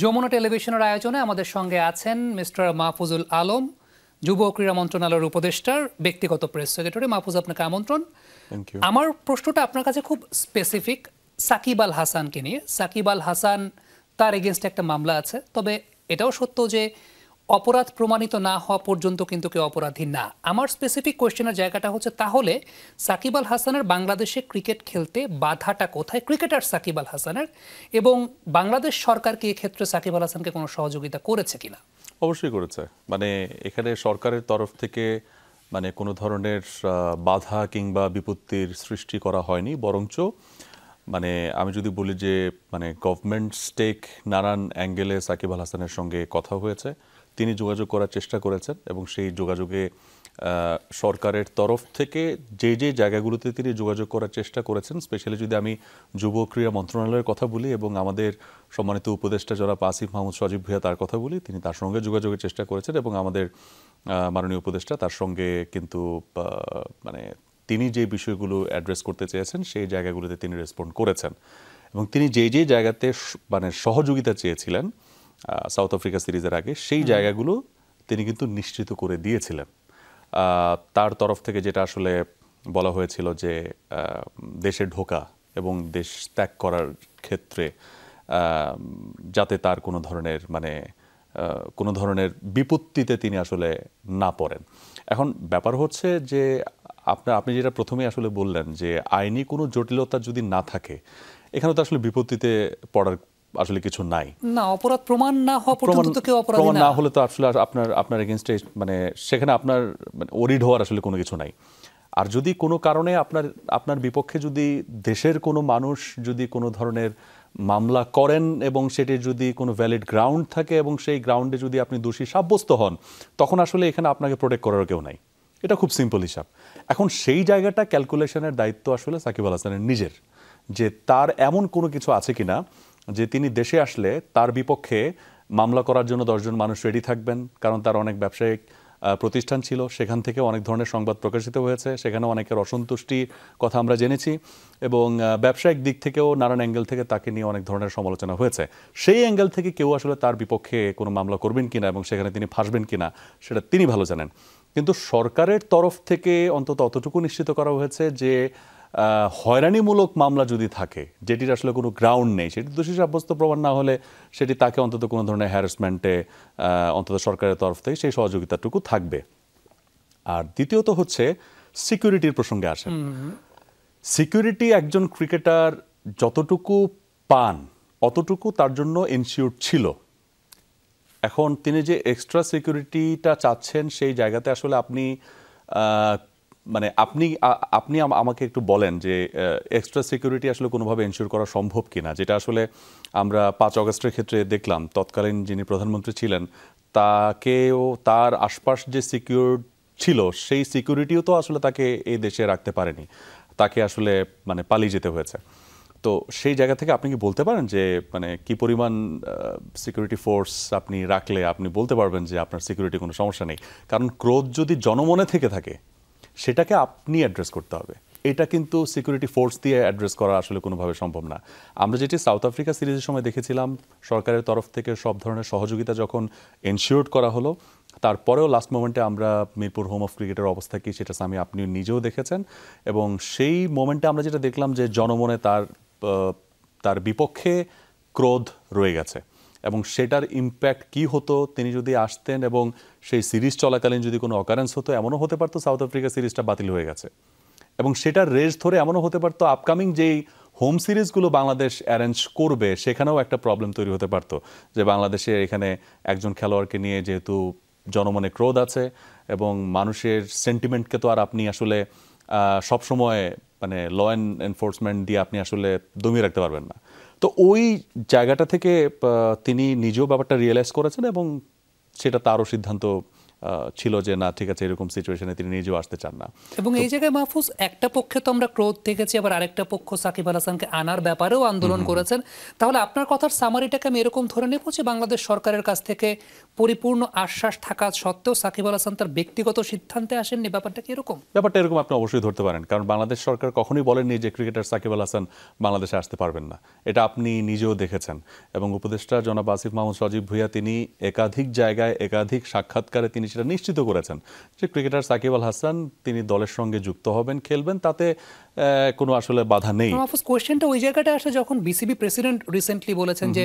যমুনা টেলিভিশনের আয়োজনে আমাদের সঙ্গে আছেন মিস্টার মাহফুজুল আলম, যুব ও ক্রীড়া মন্ত্রণালয়ের উপদেষ্টার ব্যক্তিগত প্রেস সেক্রেটারি। মাহফুজ, আপনাকে আমন্ত্রণ। আমার প্রশ্নটা আপনার কাছে খুব স্পেসিফিক, সাকিব আল হাসানকে নিয়ে। সাকিব আল হাসান, তার এগেনস্টে একটা মামলা আছে, তবে এটাও সত্য যে অপরাধ প্রমাণিত না হওয়া পর্যন্ত কিন্তু কেউ অপরাধী না। আমার স্পেসিফিক কোয়েশ্চেনের জায়গাটা হচ্ছে, তাহলে সাকিব আল হাসানের বাংলাদেশে ক্রিকেট খেলতে বাধাটা কোথায়, ক্রিকেটার সাকিব আল হাসানের, এবং বাংলাদেশ সরকার কি এক্ষেত্রে সাকিব আল হাসানকে কোনো সহযোগিতা করেছে কিনা? অবশ্যই করেছে। মানে এখানে সরকারের তরফ থেকে মানে কোনো ধরনের বাধা কিংবা বিপত্তির সৃষ্টি করা হয়নি, বরঞ্চ মানে আমি যদি বলি যে মানে গভর্নমেন্ট স্টেক নানান অ্যাঙ্গেলে সাকিব আল হাসানের সঙ্গে কথা হয়েছে, তিনি যোগাযোগ করার চেষ্টা করেছেন এবং সেই যোগাযোগে সরকারের তরফ থেকে যে যে জায়গাগুলোতে তিনি যোগাযোগ করার চেষ্টা করেছেন, স্পেশালি যদি আমি যুব ক্রীড়া মন্ত্রণালয়ের কথা বলি এবং আমাদের সম্মানিত উপদেষ্টা জনাব আসিফ মাহমুদ সজীব ভূঁইয়া তার কথা বলি, তিনি তার সঙ্গে যোগাযোগের চেষ্টা করেছেন এবং আমাদের মাননীয় উপদেষ্টা তার সঙ্গে কিন্তু মানে তিনি যে বিষয়গুলো অ্যাড্রেস করতে চেয়েছেন সেই জায়গাগুলোতে তিনি রেসপন্ড করেছেন এবং তিনি যে যে জায়গাতে মানে সহযোগিতা চেয়েছিলেন সাউথ আফ্রিকা সিরিজের আগে, সেই জায়গাগুলো তিনি কিন্তু নিশ্চিত করে দিয়েছিলেন। তার তরফ থেকে যেটা আসলে বলা হয়েছিল যে দেশে ঢোকা এবং দেশ ত্যাগ করার ক্ষেত্রে যাতে তার কোনো ধরনের মানে কোনো ধরনের বিপত্তিতে তিনি আসলে না পড়েন। এখন ব্যাপার হচ্ছে যে আপনি যেটা প্রথমেই আসলে বললেন যে আইনি কোনো জটিলতা যদি না থাকে, এখানে তো আসলে বিপত্তিতে পড়ার আসলে কিছু নাই। না, অপরাধ প্রমাণ না হওয়া পর্যন্ত তো কেউ অপরাধী প্রমাণ না না হলে তো আসলে আপনার এগেইনস্টে মানে সেখানে আপনার ওরিড হওয়ার আসলে কোনো কিছু নাই। আর যদি কোনো কারণে আপনার বিপক্ষে যদি দেশের কোনো মানুষ যদি কোনো ধরনের মামলা করেন এবং সেটির যদি কোনো ভ্যালিড গ্রাউন্ড থাকে এবং সেই গ্রাউন্ডে যদি আপনি দোষী সাব্যস্ত হন, তখন আসলে এখানে আপনাকে প্রোটেক্ট করার কেউ নাই। এটা খুব সিম্পল হিসাব। এখন সেই জায়গাটা ক্যালকুলেশনের দায়িত্ব আসলে সাকিব আল হাসানের নিজের, যে তার এমন কোনো কিছু আছে কিনা যে তিনি দেশে আসলে তার বিপক্ষে মামলা করার জন্য 10 জন মানুষ রেডি থাকবেন, কারণ তার অনেক ব্যবসায়িক প্রতিষ্ঠান ছিল, সেখান থেকে অনেক ধরনের সংবাদ প্রকাশিত হয়েছে, সেখানে অনেকের অসন্তুষ্টির কথা আমরা জেনেছি এবং ব্যবসায়িক দিক থেকেও নানান অ্যাঙ্গেল থেকে তাকে নিয়ে অনেক ধরনের সমালোচনা হয়েছে। সেই অ্যাঙ্গেল থেকে কেউ আসলে তার বিপক্ষে কোনো মামলা করবেন কিনা এবং সেখানে তিনি ফাঁসবেন কিনা সেটা তিনি ভালো জানেন। কিন্তু সরকারের তরফ থেকে অন্তত অতটুকু নিশ্চিত করা হয়েছে যে হয়রানিমূলক মামলা যদি থাকে, যেটির আসলে কোনো গ্রাউন্ড নেই, সেটি দোষী সাব্যস্ত প্রমাণ না হলে সেটি তাকে অন্তত কোনো ধরনের হ্যারাসমেন্টে অন্তত সরকারের তরফ থেকে সেই সহযোগিতাটুকু থাকবে। আর দ্বিতীয়ত হচ্ছে সিকিউরিটির প্রসঙ্গে আসেন। সিকিউরিটি একজন ক্রিকেটার যতটুকু পান অতটুকু তার জন্য এনশিওর ছিল। এখন তিনি যে এক্সট্রা সিকিউরিটিটা চাচ্ছেন সেই জায়গাতে আসলে আপনি মানে আপনি আমাকে একটু বলেন যে এক্সট্রা সিকিউরিটি আসলে কোনোভাবে এনশিওর করা সম্ভব কিনা, যেটা আসলে আমরা 5 অগস্টের ক্ষেত্রে দেখলাম। তৎকালীন যিনি প্রধানমন্ত্রী ছিলেন তাকেও তার আশপাশ যে সিকিউর ছিল সেই সিকিউরিটিও তো আসলে তাকে এই দেশে রাখতে পারেনি, তাকে আসলে মানে পালিয়ে যেতে হয়েছে। তো সেই জায়গা থেকে আপনি কি বলতে পারেন যে মানে কি পরিমাণ সিকিউরিটি ফোর্স আপনি রাখলে আপনি বলতে পারবেন যে আপনার সিকিউরিটি কোনো সমস্যা নেই? কারণ ক্রোধ যদি জনমনে থেকে থাকে সেটাকে আপনি অ্যাড্রেস করতে হবে। এটা কিন্তু সিকিউরিটি ফোর্স দিয়ে অ্যাড্রেস করা আসলে কোনোভাবে সম্ভব না। আমরা যেটি সাউথ আফ্রিকা সিরিজের সময় দেখেছিলাম, সরকারের তরফ থেকে সব ধরনের সহযোগিতা যখন এনশিওর করা হলো, তারপরেও লাস্ট মোমেন্টে আমরা মিরপুর হোম অফ ক্রিকেটের অবস্থা কি সেটা আমি আপনি নিজেও দেখেছেন এবং সেই মোমেন্টে আমরা যেটা দেখলাম যে জনমনে তার বিপক্ষে ক্রোধ রয়ে গেছে এবং সেটার ইম্প্যাক্ট কি হতো তিনি যদি আসতেন এবং সেই সিরিজ চলাকালীন যদি কোনো অকারেন্স হতো, এমনও হতে পারতো সাউথ আফ্রিকা সিরিজটা বাতিল হয়ে গেছে এবং সেটার রেস ধরে এমনও হতে পারতো আপকামিং যেই হোম সিরিজগুলো বাংলাদেশ অ্যারেঞ্জ করবে সেখানেও একটা প্রবলেম তৈরি হতে পারতো, যে বাংলাদেশের এখানে একজন খেলোয়াড়কে নিয়ে যেহেতু জনমনে ক্রোধ আছে এবং মানুষের সেন্টিমেন্টকে তো আর আপনি আসলে সবসময় মানে ল এনফোর্সমেন্ট দিয়ে আপনি আসলে দমিয়ে রাখতে পারবেন না। তো ওই জায়গাটা থেকে তিনি নিজেও ব্যাপারটা রিয়েলাইজ করেছেন এবং সেটা তারও সিদ্ধান্ত ছিল যে না ঠিক আছে এরকম সিচুয়েশনে তিনি নিজেও আসতে চান না। এবং এই জায়গায় মাহফুজ একটা পক্ষে তো আমরা ক্রোধ দেখেছি, আবার আরেকটা পক্ষ সাকিব আল হাসানকে আনার ব্যাপারেও আন্দোলন করেছেন। তাহলে আপনার কথার সামারিটাকে আমি এরকম ধরে নেব যে বাংলাদেশ সরকারের কাছ থেকে পরিপূর্ণ আশ্বাস থাকা সত্ত্বেও সাকিব আল হাসান তার ব্যক্তিগত সিদ্ধান্তে আসেননি, ব্যাপারটা কি এরকম? ব্যাপারটা এরকম আপনি অবশ্যই ধরতে পারেন, কারণ বাংলাদেশ সরকার কখনোই বলেননি যে ক্রিকেটার সাকিব আল হাসান বাংলাদেশে আসতে পারবেন না। এটা আপনি নিজেও দেখেছেন এবং উপদেষ্টা জনাব আসিফ মাহমুদ সজীব ভুঁইয়া তিনি একাধিক জায়গায় একাধিক সাক্ষাৎকারে তিনি সেটা নিশ্চিত করেছেন যে ক্রিকেটার সাকিব আল হাসান তিনি দলের সঙ্গে যুক্ত হবেন, খেলবেন, তাতে কোনো আসলে বাধা নেই। কোয়েশ্চেনটা ওই জায়গাটা আসে যখন বিসিবি প্রেসিডেন্ট রিসেন্টলি বলেছেন যে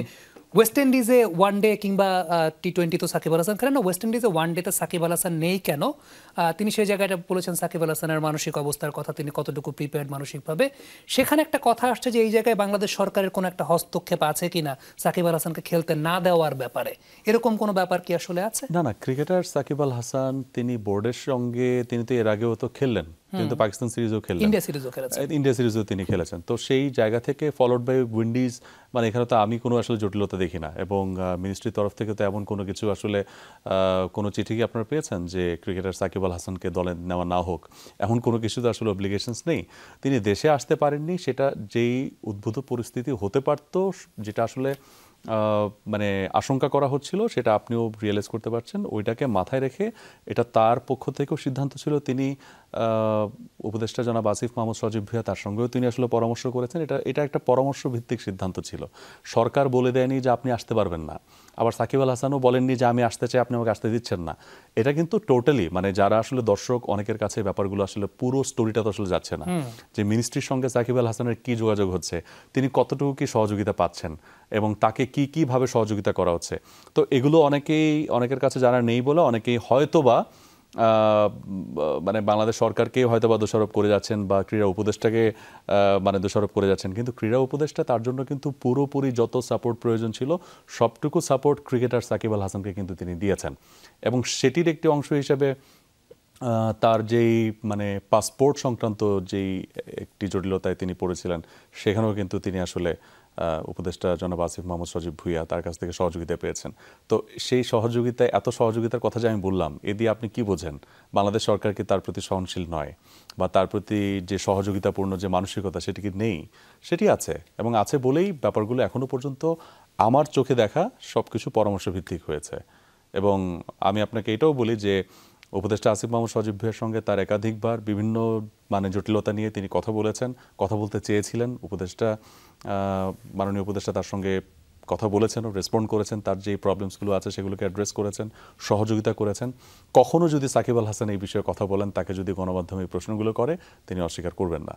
ওয়েস্ট ইন্ডিজে ওয়ান ডে কিংবা টি-20 তো সাকিব আল হাসান খেলেন না, ওয়েস্ট ইন্ডিজে ওয়ান ডেতে সাকিব আল হাসান নেই কেন? তিনি সেই জায়গাটা বলেছেন সাকিব আল হাসানের মানসিক অবস্থার কথা, তিনি কতটুকু প্রিপেয়ার্ড মানসিকভাবে। সেখানে একটা কথা আসছে যে এই জায়গায় বাংলাদেশ সরকারের কোনো একটা হস্তক্ষেপ আছে কিনা সাকিব আল হাসানকে খেলতে না দেওয়ার ব্যাপারে, এরকম কোনো ব্যাপার কি আসলে আছে? না না, ক্রিকেটার সাকিব আল হাসান তিনি বোর্ডের সঙ্গে তিনি তো এর আগেও তো খেললেন, তিনি তো পাকিস্তান সিরিজও খেললেন, ইন্ডিয়া সিরিজও খেলেছেন, ইন্ডিয়া সিরিজও তিনি খেলেছেন। তো সেই জায়গা থেকে ফলোড বাই উইন্ডিজ, মানে এখানে তো আমি কোনো আসলে জটিলতা দেখি না এবং মিনিস্ট্রির তরফ থেকে তো এমন কোনো কিছু আসলে কোনো চিঠি কি আপনারা পেয়েছেন যে ক্রিকেটার সাকিব আল হাসানকে দলে নেওয়া না হোক, এমন কোনো কিছু তো আসলে অব্লিগেশনস নেই। তিনি দেশে আসতে পারেননি, সেটা যেই উদ্ভূত পরিস্থিতি হতে পারত, যেটা আসলে মানে আশঙ্কা করা হচ্ছিল, সেটা আপনিও রিয়েলাইজ করতে পারছেন। ওইটাকে মাথায় রেখে এটা তার পক্ষ থেকেও সিদ্ধান্ত ছিল, তিনি উপদেষ্টা জনাব আসিফ মাহমুদ সজীব ভুঁইয়া তার সঙ্গেও তিনি আসলে পরামর্শ করেছেন। এটা একটা পরামর্শ ভিত্তিক সিদ্ধান্ত ছিল। সরকার বলে দেয়নি যে আপনি আসতে পারবেন না, আবার সাকিব আল হাসানও বলেননি যে আমি আসতে চাই আপনি আমাকে আসতে দিচ্ছেন না। এটা কিন্তু টোটালি মানে যারা আসলে দর্শক অনেকের কাছে ব্যাপারগুলো আসলে পুরো স্টোরিটা তো আসলে যাচ্ছে না, যে মিনিস্ট্রির সঙ্গে সাকিব আল হাসানের কি যোগাযোগ হচ্ছে, তিনি কতটুকু কি সহযোগিতা পাচ্ছেন এবং তাকে কি কিভাবে সহযোগিতা করা হচ্ছে। তো এগুলো অনেকের কাছে জানা নেই বলে অনেকেই হয়তোবা মানে বাংলাদেশ সরকারকে হয়তোবা দোষারোপ করে যাচ্ছেন বা ক্রীড়া উপদেষ্টাকে মানে দোষারোপ করে যাচ্ছেন, কিন্তু ক্রীড়া উপদেষ্টা তার জন্য কিন্তু পুরোপুরি যত সাপোর্ট প্রয়োজন ছিল সবটুকু সাপোর্ট ক্রিকেটার সাকিব আল হাসানকে কিন্তু তিনি দিয়েছেন এবং সেটির একটি অংশ হিসেবে তার যেই মানে পাসপোর্ট সংক্রান্ত যেই একটি জটিলতায় তিনি পড়েছিলেন, সেখানেও কিন্তু তিনি আসলে উপদেষ্টা জনাব আসিফ মাহমুদ সজীব ভুঁইয়া তার কাছ থেকে সহযোগিতা পেয়েছেন। তো সেই সহযোগিতায়, এত সহযোগিতার কথা যে আমি বললাম, এ দিয়ে আপনি কি বোঝেন? বাংলাদেশ সরকার কি তার প্রতি সহনশীল নয় বা তার প্রতি যে সহযোগিতাপূর্ণ যে মানসিকতা সেটি কি নেই? সেটি আছে এবং আছে বলেই ব্যাপারগুলো এখনো পর্যন্ত আমার চোখে দেখা সব কিছু পরামর্শ ভিত্তিক হয়েছে। এবং আমি আপনাকে এটাও বলি যে উপদেষ্টা আসিফ মাহমুদ সজীব ভুঁইয়ার সঙ্গে তার একাধিকবার বিভিন্ন মানে জটিলতা নিয়ে তিনি কথা বলেছেন, কথা বলতে চেয়েছিলেন। মাননীয় উপদেষ্টা তার সঙ্গে কথা বলেছেন, রেসপন্ড করেছেন, তার যে প্রবলেমসগুলো আছে সেগুলোকে অ্যাড্রেস করেছেন, সহযোগিতা করেছেন। কখনো যদি সাকিব আল হাসান এই বিষয়ে কথা বলেন, তাকে যদি গণমাধ্যমে এই প্রশ্নগুলো করে, তিনি অস্বীকার করবেন না।